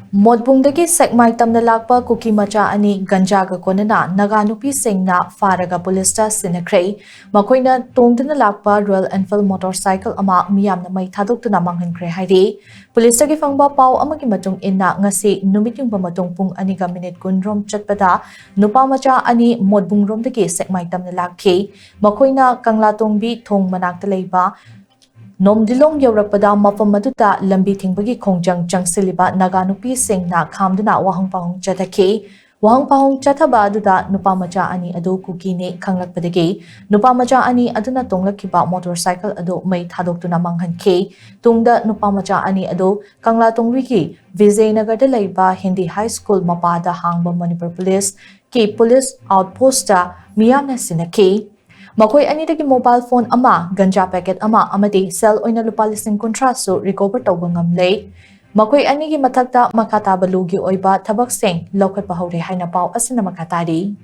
Modbungdagi sekmai tamna lakpa Kuki macha ani Ganja ga konana Naga nupi singna faraga pulista sinakhrei makoina tongdana lakpa Royal Enfield motorcycle ama miyamna mai thadoktuna manghankre hairi pulista gi fangba pau amagi matung inna ngasi numiting ba matung pung ani ga minute kunrom chatpada nupa macha ani modbungrom dagi sekmai tamna lakhi makoina kangla tongbi thong manakta leiba Nomdilong Yorapada Mafamaduta Lambi Tingbagi Kongjang Jangsiliba Naga nupi singna Kamduna Wahang Pahong Chataki Wahang Pahong Chataba Duda Nupamacha Ani Ado Kuki ne Kanglakpadagi Nupamacha Ani Aduna Tonglakiba motorcycle Ado May Thadoktuna Manghan K Tungda Nupamacha Ani Ado Kangla Tongwiki Vijay Nagar Laiba Hindi High School Mapada Hangba Manipur Police Ki Police Outposta Miyamna Sinaki Makoi anitagi mobile phone ama, ganja packet ama, amati cell oina lupa lising kontraso recover tawba ngamlay. Makoi anigi matakta makatabalugi oiba tabak sing lokat bahawri haina pao asina makatari.